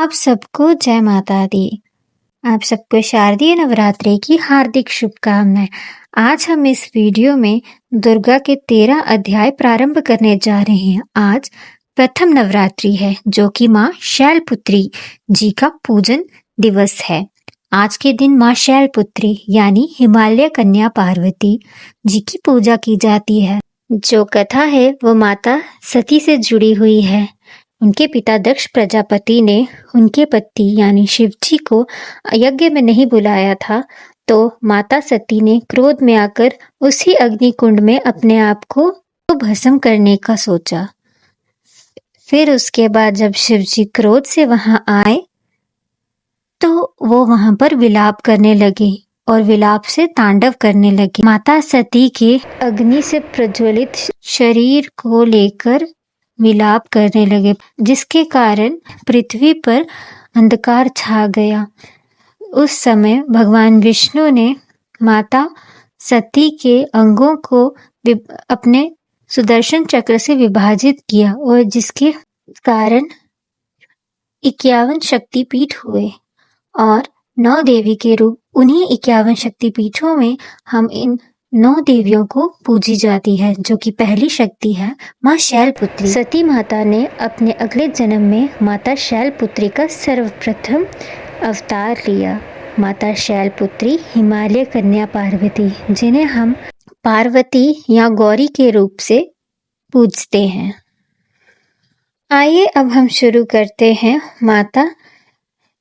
आप सबको जय माता दी। आप सबको शारदीय नवरात्रि की हार्दिक शुभकामनाएं। आज हम इस वीडियो में दुर्गा के 13 अध्याय प्रारंभ करने जा रहे हैं। आज प्रथम नवरात्रि है जो कि माँ शैलपुत्री जी का पूजन दिवस है। आज के दिन माँ शैलपुत्री यानी हिमालय कन्या पार्वती जी की पूजा की जाती है। जो कथा है वो माता सती से जुड़ी हुई है। उनके पिता दक्ष प्रजापति ने उनके पति यानी शिव जी को यज्ञ में नहीं बुलाया था, तो माता सती ने क्रोध में आकर उसी अग्निकुंड में अपने आप को भस्म करने का सोचा। फिर उसके बाद जब शिव जी क्रोध से वहां आए तो वो वहां पर विलाप करने लगे और विलाप से तांडव करने लगे। माता सती के अग्नि से प्रज्वलित शरीर को लेकर विलाप करने लगे, जिसके कारण पृथ्वी पर अंधकार छा गया। उस समय भगवान विष्णु ने माता सती के अंगों को अपने सुदर्शन चक्र से विभाजित किया और जिसके कारण 51 शक्तिपीठ हुए और 9 देवी के रूप उन्हीं 51 शक्तिपीठों में हम इन 9 देवियों को पूजी जाती है, जो कि पहली शक्ति है माँ शैलपुत्री। सती माता ने अपने अगले जन्म में माता शैलपुत्री का सर्वप्रथम अवतार लिया। माता शैलपुत्री हिमालय कन्या पार्वती, जिन्हें हम पार्वती या गौरी के रूप से पूजते हैं। आइए अब हम शुरू करते हैं माता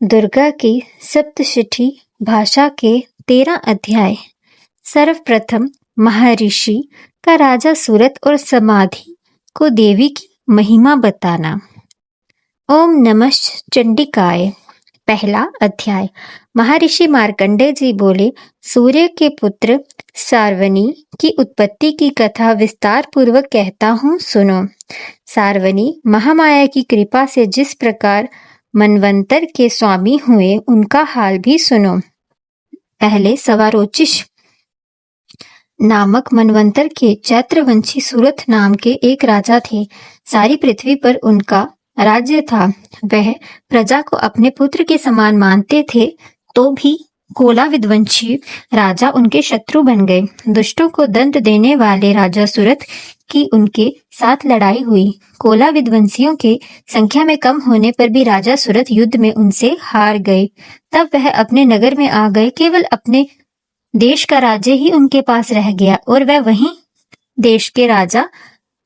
दुर्गा की सप्तशती भाषा के 13 अध्याय। सर्वप्रथम महर्षि का राजा सूरत और समाधि को देवी की महिमा बताना। ओम नमः चंडिकाय। पहला अध्याय। महर्षि मार्कंडेय जी बोले, सूर्य के पुत्र सार्वनी की उत्पत्ति की कथा विस्तार पूर्वक कहता हूँ, सुनो। सार्वनी महामाया की कृपा से जिस प्रकार मनवंतर के स्वामी हुए, उनका हाल भी सुनो। पहले सवारोचिष नामक मनवंतर के चैत्रवंशी सूरत नाम के एक राजा थे। सारी पृथ्वी पर उनका राज्य था। वह प्रजा को अपने पुत्र के समान मानते थे, तो भी कोला विध्वंसी राजा उनके शत्रु बन गए। दुष्टों को दंड देने वाले राजा सूरत की उनके साथ लड़ाई हुई। कोला विध्वंसियों के संख्या में कम होने पर भी राजा सूरत युद्ध में उनसे हार गए। तब वह अपने नगर में आ गए। केवल अपने देश का राज्य ही उनके पास रह गया और वह वहीं देश के राजा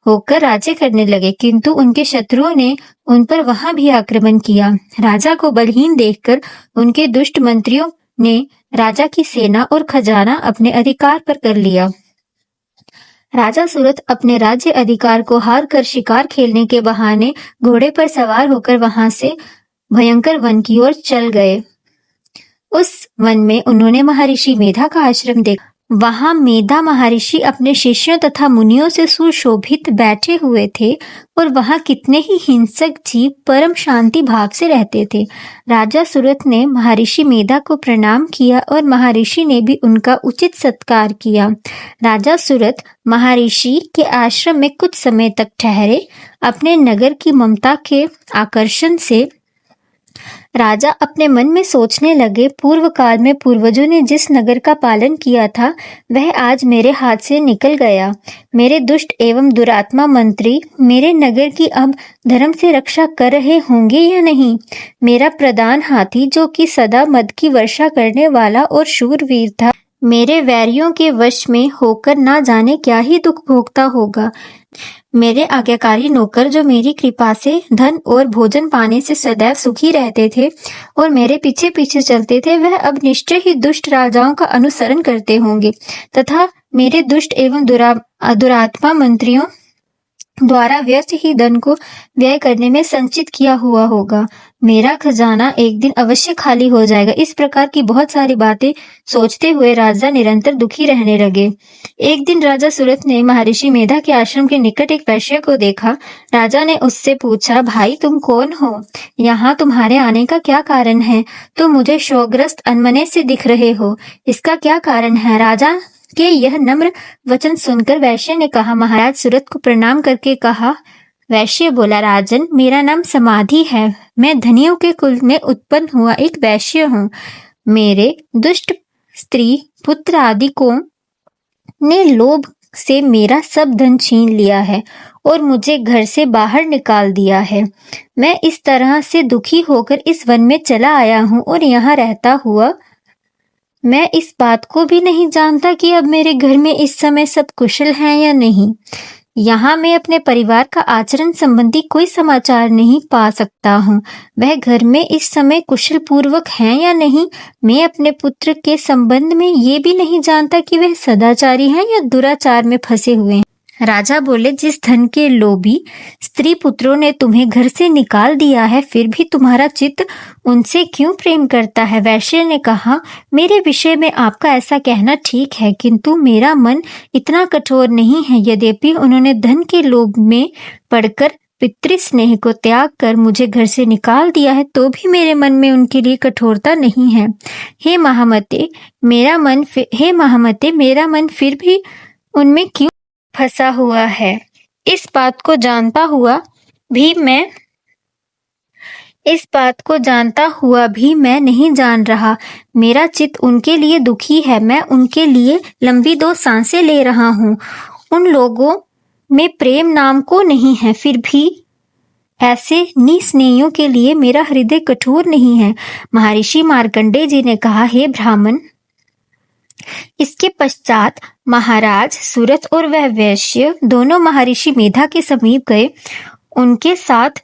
होकर राज्य करने लगे, किंतु उनके शत्रुओं ने उन पर वहां भी आक्रमण किया। राजा को बलहीन देखकर उनके दुष्ट मंत्रियों ने राजा की सेना और खजाना अपने अधिकार पर कर लिया। राजा सूरत अपने राज्य अधिकार को हार कर शिकार खेलने के बहाने घोड़े पर सवार होकर वहां से भयंकर वन की ओर चल गए। उस वन में उन्होंने महर्षि मेधा का आश्रम देखा। वहां मेधा महर्षि अपने शिष्यों तथा मुनियों से सुशोभित बैठे हुए थे और वहां कितने ही हिंसक जीव परम शांति भाव से रहते थे। राजा सूरत ने महर्षि मेधा को प्रणाम किया और महर्षि ने भी उनका उचित सत्कार किया। राजा सूरत महर्षि के आश्रम में कुछ समय तक ठहरे। अपने नगर की ममता के आकर्षण से राजा अपने मन में सोचने लगे, पूर्व काल में पूर्वजों ने जिस नगर का पालन किया था वह आज मेरे हाथ से निकल गया। मेरे दुष्ट एवं दुरात्मा मंत्री मेरे नगर की अब धर्म से रक्षा कर रहे होंगे या नहीं। मेरा प्रधान हाथी, जो कि सदा मद की वर्षा करने वाला और शूरवीर था, मेरे वैरियों के वश में होकर ना जाने क्या ही दुख भोगता होगा। मेरे आज्ञाकारी नौकर, जो मेरी कृपा से धन और भोजन पाने से सदैव सुखी रहते थे और मेरे पीछे पीछे चलते थे, वह अब निश्चय ही दुष्ट राजाओं का अनुसरण करते होंगे तथा मेरे दुष्ट एवं दुरात्मा मंत्रियों द्वारा व्यर्थ ही धन को व्यय करने में संचित किया हुआ होगा। मेरा खजाना एक दिन अवश्य खाली हो जाएगा। इस प्रकार की बहुत सारी बातें सोचते हुए राजा निरंतर दुखी रहने लगे। एक दिन राजा सूरत ने महर्षि मेधा के आश्रम के निकट एक वैश्य को देखा। राजा ने उससे पूछा, भाई तुम कौन हो? यहाँ तुम्हारे आने का क्या कारण है? तुम मुझे शोकग्रस्त अनमने से दिख रहे हो, इसका क्या कारण है? राजा के यह नम्र वचन सुनकर वैश्य ने कहा, महाराज सूरत को प्रणाम करके कहा वैश्य बोला, राजन, मेरा नाम समाधि है। मैं धनियों के कुल में उत्पन्न हुआ एक वैश्य हूँ। मेरे दुष्ट स्त्री पुत्र आदि को ने लोभ से मेरा सब धन छीन लिया है और मुझे घर से बाहर निकाल दिया है। मैं इस तरह से दुखी होकर इस वन में चला आया हूँ और यहाँ रहता हुआ मैं इस बात को भी नहीं जानता कि अब मेरे घर में इस समय सब कुशल हैं या नहीं। यहाँ मैं अपने परिवार का आचरण संबंधी कोई समाचार नहीं पा सकता हूँ। वह घर में इस समय कुशल पूर्वक हैं या नहीं। मैं अपने पुत्र के संबंध में ये भी नहीं जानता कि वह सदाचारी हैं या दुराचार में फंसे हुए हैं। राजा बोले, जिस धन के लोभी स्त्री पुत्रों ने तुम्हें घर से निकाल दिया है, फिर भी तुम्हारा चित्त उनसे क्यों प्रेम करता है? वैश्य ने कहा, मेरे विषय में आपका ऐसा कहना ठीक है, किंतु मेरा मन इतना कठोर नहीं है। यद्यपि उन्होंने धन के लोभ में पड़कर पितृस्नेह को त्याग कर मुझे घर से निकाल दिया है, तो भी मेरे मन में उनके लिए कठोरता नहीं है। हे महामते, मेरा मन फिर भी उनमें क्यों फंसा हुआ है? इस बात को जानता हुआ भी मैं नहीं जान रहा। मेरा चित्त उनके लिए दुखी है। मैं उनके लिए लंबी 2 सांसें ले रहा हूँ। उन लोगों में प्रेम नाम को नहीं है, फिर भी ऐसे निस्नेहियों के लिए मेरा हृदय कठोर नहीं है। महर्षि मार्कंडेय जी ने कहा, हे ब्राह्मण, इसके पश्चात महाराज सूरत और वह वैश्य दोनों महर्षि मेधा के समीप गए। उनके साथ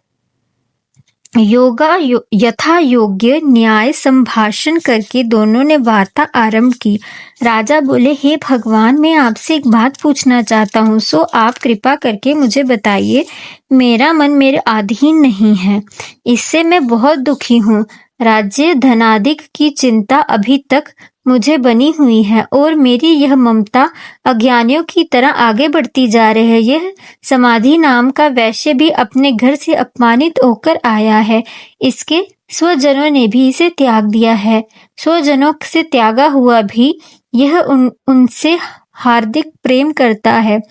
यथा योग्य न्याय संभाषण करके दोनों ने वार्ता आरंभ की। राजा बोले, हे भगवान, मैं आपसे एक बात पूछना चाहता हूँ, सो आप कृपा करके मुझे बताइए। मेरा मन मेरे अधीन नहीं है, इससे मैं बहुत दुखी हूँ। राज्य धनादिक की चिंता अभी तक मुझे बनी हुई है और मेरी यह ममता अज्ञानियों की तरह आगे बढ़ती जा रही है। यह समाधि नाम का वैश्य भी अपने घर से अपमानित होकर आया है। इसके स्वजनों ने भी इसे त्याग दिया है। स्वजनों से त्यागा हुआ भी यह उनसे हार्दिक प्रेम करता है।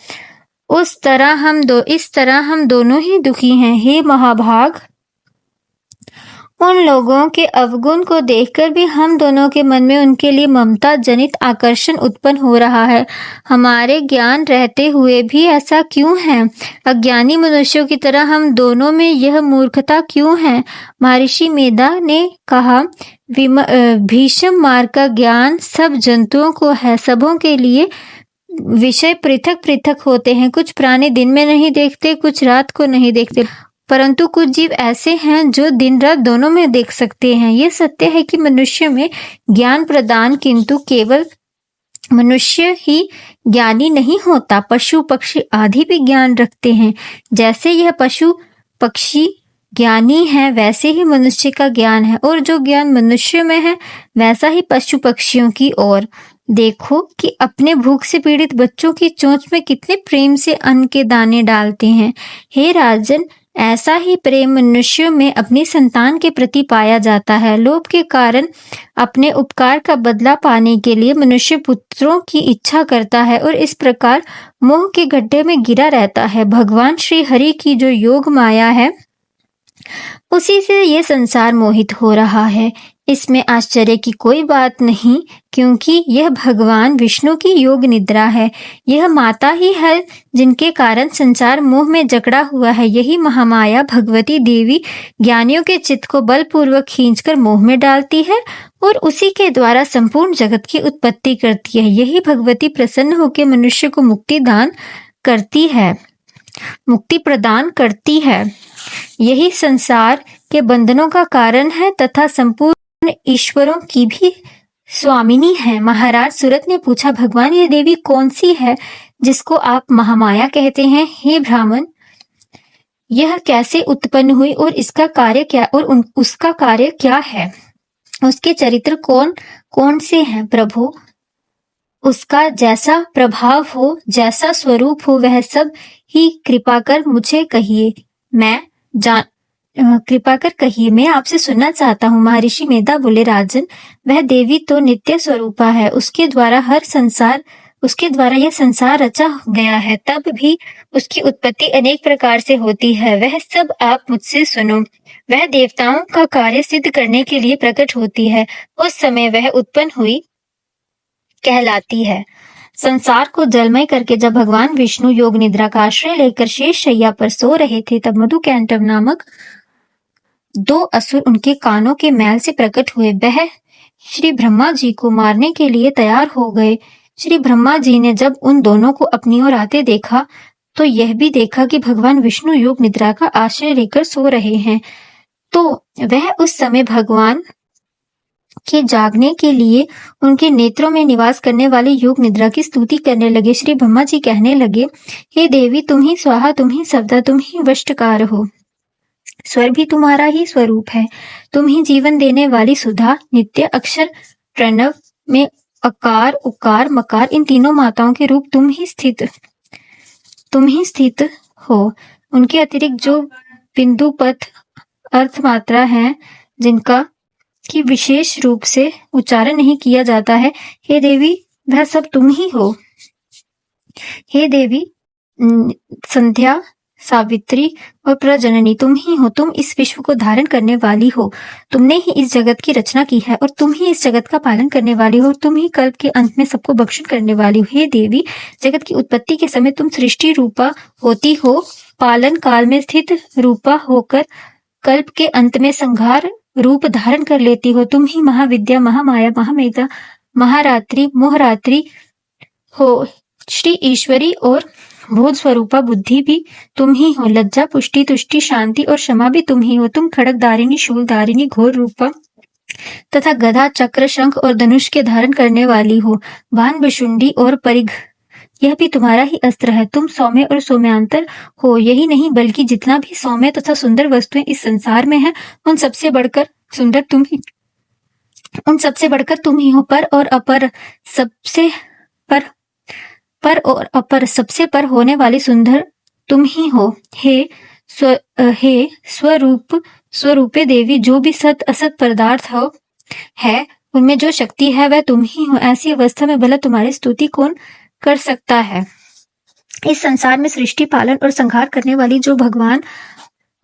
इस तरह हम दोनों ही दुखी हैं। हे महाभाग, उन लोगों के अवगुण को देखकर भी हम दोनों के मन में उनके लिए ममता जनित आकर्षण उत्पन्न हो रहा है। हमारे ज्ञान रहते हुए भी ऐसा क्यों है? अज्ञानी मनुष्यों की तरह हम दोनों में यह मूर्खता क्यों है? महर्षि मेधा ने कहा, भीषम मार्ग का ज्ञान सब जंतुओं को है। सबों के लिए विषय पृथक पृथक होते हैं। कुछ प्राणी दिन में नहीं देखते, कुछ रात को नहीं देखते, परंतु कुछ जीव ऐसे हैं जो दिन रात दोनों में देख सकते हैं। ये सत्य है कि मनुष्य में ज्ञान प्रदान, किंतु केवल मनुष्य ही ज्ञानी नहीं होता। पशु पक्षी आदि भी ज्ञान रखते हैं। जैसे यह पशु पक्षी ज्ञानी है, वैसे ही मनुष्य का ज्ञान है, और जो ज्ञान मनुष्य में है वैसा ही पशु पक्षियों की ओर। देखो कि अपने भूख से पीड़ित बच्चों की चोंच में कितने प्रेम से अन्न के दाने डालते हैं। हे राजन, ऐसा ही प्रेम मनुष्यों में अपनी संतान के प्रति पाया जाता है। लोभ के कारण अपने उपकार का बदला पाने के लिए मनुष्य पुत्रों की इच्छा करता है और इस प्रकार मोह के गड्ढे में गिरा रहता है। भगवान श्री हरि की जो योग माया है, उसी से ये संसार मोहित हो रहा है। इसमें आश्चर्य की कोई बात नहीं, क्योंकि यह भगवान विष्णु की योग निद्रा है। यह माता ही है जिनके कारण संसार मोह में जकड़ा हुआ है। यही महामाया भगवती देवी ज्ञानियों के चित्त को बलपूर्वक खींचकर मोह में डालती है और उसी के द्वारा संपूर्ण जगत की उत्पत्ति करती है। यही भगवती प्रसन्न होकर मनुष्य को मुक्ति प्रदान करती है। यही संसार के बंधनों का कारण है तथा संपूर्ण ईश्वरों की भी स्वामिनी है। महाराज सूरत ने पूछा, भगवान, ये देवी कौन सी है जिसको आप महामाया कहते हैं? हे ब्राह्मण, यह कैसे उत्पन्न हुई और इसका कार्य क्या उसका कार्य क्या है? उसके चरित्र कौन कौन से हैं? प्रभु, उसका जैसा प्रभाव हो, जैसा स्वरूप हो, वह सब ही कृपा कर मुझे कहिए। कृपा कर कहिए, मैं आपसे सुनना चाहता हूँ। महर्षि मेधा बोले, राजन, वह देवी तो नित्य स्वरूपा है। उसके द्वारा उसके द्वारा यह संसार रचा गया है, तब भी उसकी उत्पत्ति अनेक प्रकार से होती है। वह सब आप मुझसे सुनो। वह देवताओं का कार्य सिद्ध करने के लिए प्रकट होती है। उस समय वह उत्पन्न हुई कहलाती है। संसार को जलमय करके जब भगवान विष्णु योग निद्रा का आश्रय लेकर शेष शैया पर सो रहे थे, तब मधुकैटभ नामक 2 असुर उनके कानों के मैल से प्रकट हुए। वह श्री ब्रह्मा जी को मारने के लिए तैयार हो गए। श्री ब्रह्मा जी ने जब उन दोनों को अपनी ओर आते देखा, तो यह भी देखा कि भगवान विष्णु योग निद्रा का आश्रय लेकर सो रहे हैं। तो वह उस समय भगवान के जागने के लिए उनके नेत्रों में निवास करने वाले योग निद्रा की स्तुति करने लगे। श्री ब्रह्मा जी कहने लगे, हे देवी, तुम ही स्वाहा, तुम ही सदा, तुम ही वशटकार हो। स्वर भी तुम्हारा ही स्वरूप है। तुम ही जीवन देने वाली सुधा, नित्य, अक्षर, प्रणव में अकार, उकार, मकार, इन तीनों माताओं के रूप तुम ही स्थित हो। उनके अतिरिक्त जो बिंदु, पथ, अर्थ, मात्रा हैं, जिनका कि विशेष रूप से उच्चारण नहीं किया जाता है, हे देवी, वह सब तुम ही हो। हे देवी, संध्या, सावित्री और प्रजननी तुम ही हो। तुम इस विश्व को धारण करने वाली हो। तुमने ही इस जगत की रचना की है और तुम ही इस जगत का पालन करने वाली हो। तुम ही कल्प के अंत में सबको बख्शन करने वाली हो। हे देवी, जगत की उत्पत्ति के समय तुम सृष्टि रूपा होती हो, पालन काल में स्थित रूपा होकर कल्प के अंत में संहार रूप धारण कर लेती हो। तुम ही महाविद्या, महामाया, महामेधा, महारात्रि, मोहरात्रि हो। श्री ईश्वरी और बोध स्वरूपा बुद्धि भी तुम ही हो। लज्जा, पुष्टि, तुष्टि, शांति और क्षमा भी तुम ही हो। तुम खड़गधारिणी, शूलधारिणी, घोर रूपा तथा गदा, चक्र, शंख और धनुष के धारण करने वाली हो। बाण, विशुंडी और परिघ, यह भी तुम्हारा ही अस्त्र है। तुम सौम्य और सौम्यांतर हो। यही नहीं, बल्कि जितना भी सौम्य तथा सुंदर वस्तुएं इस संसार में है, उन सबसे बढ़कर तुम ही हो। पर और अपर सबसे पर होने वाली सुंदर तुम ही हो। हे स्वरूपे देवी, जो भी सत असत पदार्थ है, उनमें जो शक्ति है वह तुम ही हो। ऐसी अवस्था में भला तुम्हारी स्तुति कौन कर सकता है। इस संसार में सृष्टि, पालन और संहार करने वाली जो भगवान,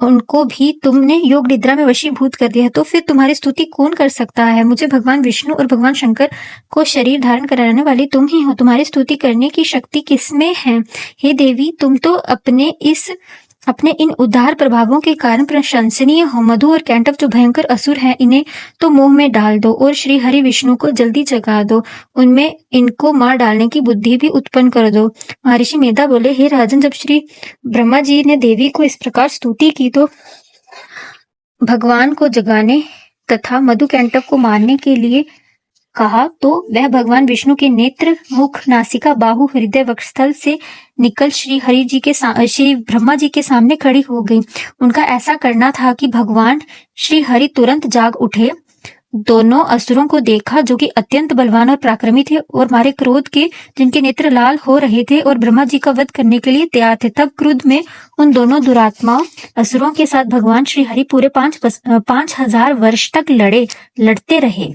उनको भी तुमने योग निद्रा में वशीभूत कर दिया है, तो फिर तुम्हारी स्तुति कौन कर सकता है। मुझे भगवान विष्णु और भगवान शंकर को शरीर धारण कराने वाली तुम ही हो। तुम्हारी स्तुति करने की शक्ति किसमें है। हे देवी, तुम तो अपने इन उदार प्रभावों के कारण प्रशंसनीय हो। मधु और कैटभ जो भयंकर असुर हैं, इन्हें तो मोह में डाल दो और श्री हरि विष्णु को जल्दी जगा दो। उनमें इनको मार डालने की बुद्धि भी उत्पन्न कर दो। महर्षि मेधा बोले, हे राजन, जब श्री ब्रह्मा जी ने देवी को इस प्रकार स्तुति की तो भगवान को जगाने तथा मधुकैटभ को मारने के लिए कहा, तो वह भगवान विष्णु के नेत्र, मुख, नासिका, बाहु, हृदय, वक्षस्थल से निकल श्री ब्रह्मा जी के सामने खड़ी हो गई। उनका ऐसा करना था कि भगवान श्री हरि तुरंत जाग उठे। दोनों असुरों को देखा, जो कि अत्यंत बलवान और पराक्रमी थे और मारे क्रोध के जिनके नेत्र लाल हो रहे थे और ब्रह्मा जी का वध करने के लिए तैयार थे। तब क्रोध में उन दोनों दुरात्मा असुरों के साथ भगवान श्री हरि पूरे 5,000 वर्ष तक लड़ते रहे।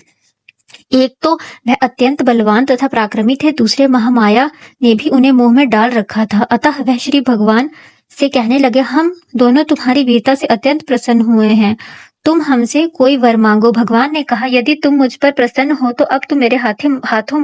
एक तो वह अत्यंत बलवान तथा पराक्रमी थे, दूसरे महामाया ने भी उन्हें मोह में डाल रखा था। अतः वह श्री भगवान से कहने लगे, हम दोनों तुम्हारी वीरता से अत्यंत प्रसन्न हुए हैं। तुम हमसे कोई वर मांगो। भगवान ने कहा, यदि तुम मुझ पर प्रसन्न हो तो अब तुम मेरे हाथों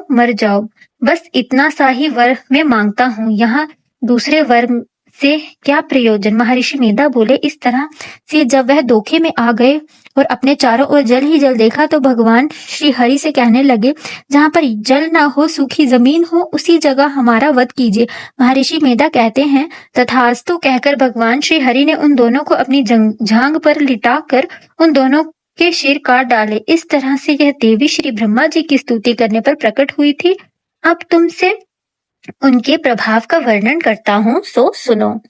मर जाओ। बस इतना सा ही वर मैं मांगता हूँ। यहाँ दूसरे वर से क्या प्रयोजन। महर्षि मेधा बोले, इस तरह से जब वह धोखे में आ गए और अपने चारों ओर जल ही जल देखा, तो भगवान श्री हरि से कहने लगे, जहाँ पर जल ना हो, सूखी जमीन हो, उसी जगह हमारा वध कीजिए। महर्षि मेधा कहते हैं, तथास्तु कहकर भगवान श्री हरि ने उन दोनों को अपनी जांघ पर लिटाकर उन दोनों के सिर काट डाले। इस तरह से यह देवी श्री ब्रह्मा जी की स्तुति करने पर प्रकट हुई थी। अब तुमसे उनके प्रभाव का वर्णन करता हूँ, सो सुनो।